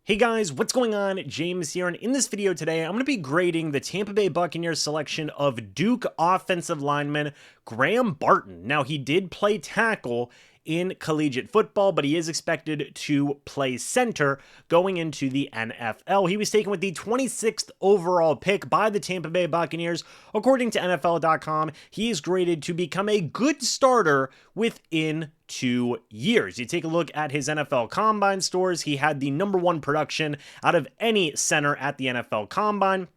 Hey guys, what's going on? James here, and in this video today, I'm going to be grading the Tampa Bay Buccaneers selection of Duke offensive lineman Graham Barton. Now, he did play tackle in collegiate football, but he is expected to play center going into the NFL. He was taken with the 26th overall pick by the Tampa Bay Buccaneers. According to NFL.com, he is graded to become a good starter within 2 years. You take a look at his NFL Combine scores, he had the #1 production out of any center at the NFL Combine.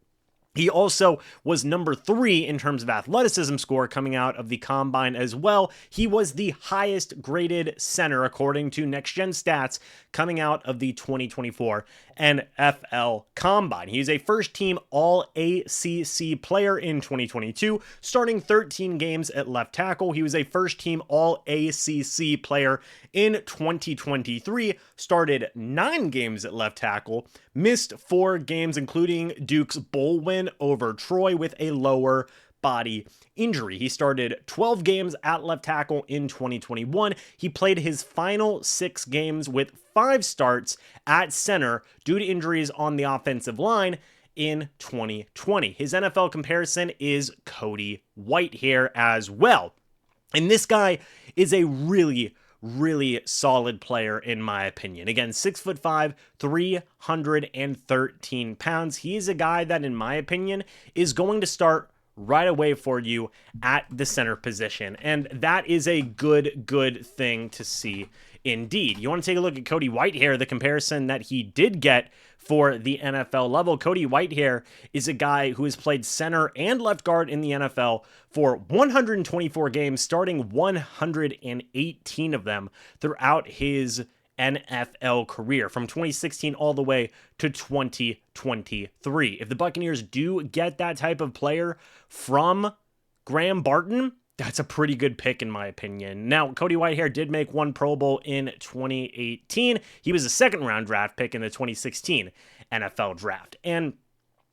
He also was #3 in terms of athleticism score coming out of the Combine as well. He was the highest graded center according to Next Gen Stats coming out of the 2024 NFL Combine. He is a first-team All-ACC player in 2022, starting 13 games at left tackle. He was a first-team All-ACC player in 2023, started 9 games at left tackle, missed 4 games, including Duke's bowl win over Troy with a lower body injury. He started 12 games at left tackle in 2021. He played his final 6 games with 5 starts at center due to injuries on the offensive line in 2020. His NFL comparison is Cody Whitehair as well. And this guy is a really solid player in my opinion. Again, 6'5", 313 pounds. He is a guy that, in my opinion, is going to start right away for you at the center position. And that is a good thing to see indeed. You want to take a look at Cody Whitehair, the comparison that he did get for the NFL level. Cody Whitehair is a guy who has played center and left guard in the NFL for 124 games, starting 118 of them throughout his NFL career from 2016 all the way to 2023. If the Buccaneers do get that type of player from Graham Barton, that's a pretty good pick in my opinion. Now, Cody Whitehair did make one Pro Bowl in 2018. He was a second-round draft pick in the 2016 NFL draft. And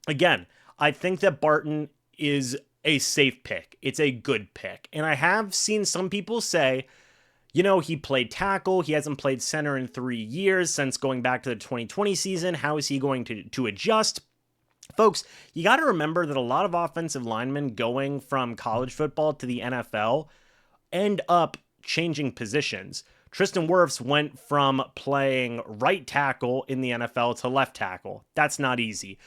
again, I think that Barton is a safe pick. It's a good pick. And I have seen some people say, you know, he played tackle. He hasn't played center in 3 years since going back to the 2020 season. How is he going to adjust? Folks, you got to remember that a lot of offensive linemen going from college football to the NFL end up changing positions. Tristan Wirfs went from playing right tackle in the NFL to left tackle. That's not easy.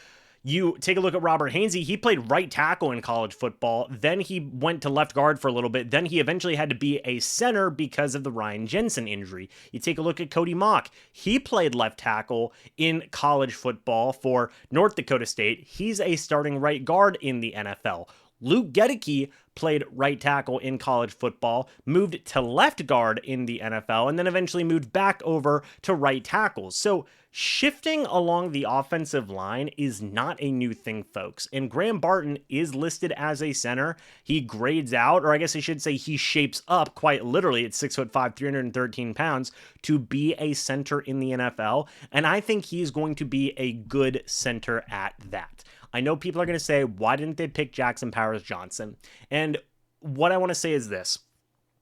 You take a look at Robert Hainsey. He played right tackle in college football. Then he went to left guard for a little bit. Then he eventually had to be a center because of the Ryan Jensen injury. You take a look at Cody Mock. He played left tackle in college football for North Dakota State. He's a starting right guard in the NFL. Luke Gedeke played right tackle in college football, moved to left guard in the NFL, and then eventually moved back over to right tackle. So shifting along the offensive line is not a new thing, folks. And Graham Barton is listed as a center. He grades out, or I guess I should say he shapes up quite literally at 6'5", 313 pounds to be a center in the NFL. And I think he's going to be a good center at that. I know people are going to say, why didn't they pick Jackson Powers Johnson? And what I want to say is this.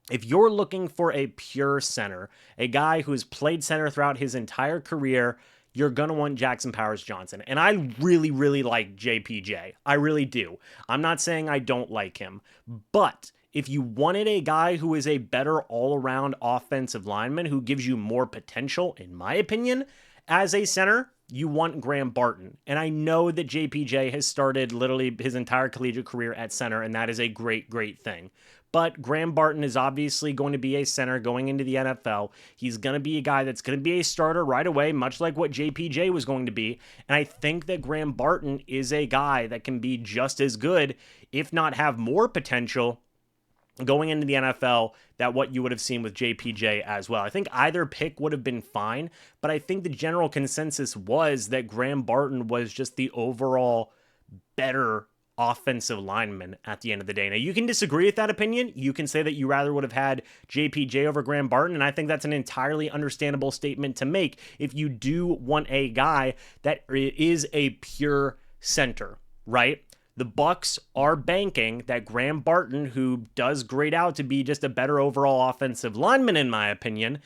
If you're looking for a pure center, a guy who's played center throughout his entire career, you're going to want Jackson Powers Johnson. And I really like JPJ. I really do. I'm not saying I don't like him. But if you wanted a guy who is a better all-around offensive lineman who gives you more potential, in my opinion, as a center, you want Graham Barton. And I know that JPJ has started literally his entire collegiate career at center, and that is a great thing. But Graham Barton is obviously going to be a center going into the NFL. He's going to be a guy that's going to be a starter right away, much like what JPJ was going to be. And I think that Graham Barton is a guy that can be just as good, if not have more potential, going into the NFL that what you would have seen with JPJ as well. I think either pick would have been fine, but I think the general consensus was that Graham Barton was just the overall better offensive lineman at the end of the day. Now, you can disagree with that opinion. You can say that you rather would have had JPJ over Graham Barton, and I think that's an entirely understandable statement to make if you do want a guy that is a pure center, right? The Bucs are banking that Graham Barton, who does grade out to be just a better overall offensive lineman, in my opinion,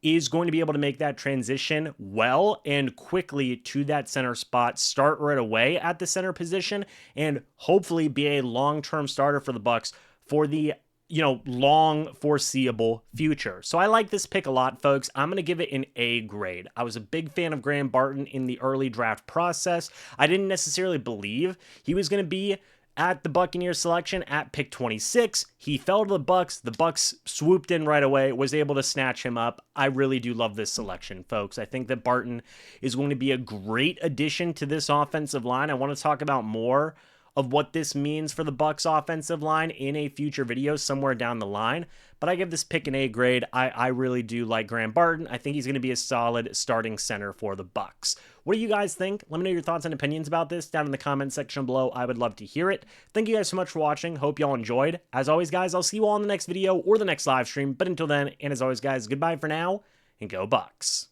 is going to be able to make that transition well and quickly to that center spot, start right away at the center position, and hopefully be a long-term starter for the Bucs for the long foreseeable future. So I like this pick a lot, folks. I'm going to give it an A grade. I was a big fan of Graham Barton in the early draft process. I didn't necessarily believe he was going to be at the Buccaneers selection at pick 26. He fell to the Bucs. The Bucs swooped in right away, was able to snatch him up. I really do love this selection, folks. I think that Barton is going to be a great addition to this offensive line. I want to talk about more of what this means for the Bucs offensive line in a future video somewhere down the line. But I give this pick an A grade. I really do like Graham Barton. I think he's going to be a solid starting center for the Bucs. What do you guys think? Let me know your thoughts and opinions about this down in the comment section below. I would love to hear it. Thank you guys so much for watching. Hope y'all enjoyed. As always, guys, I'll see you all in the next video or the next live stream. But until then, and as always, guys, goodbye for now, and go Bucs.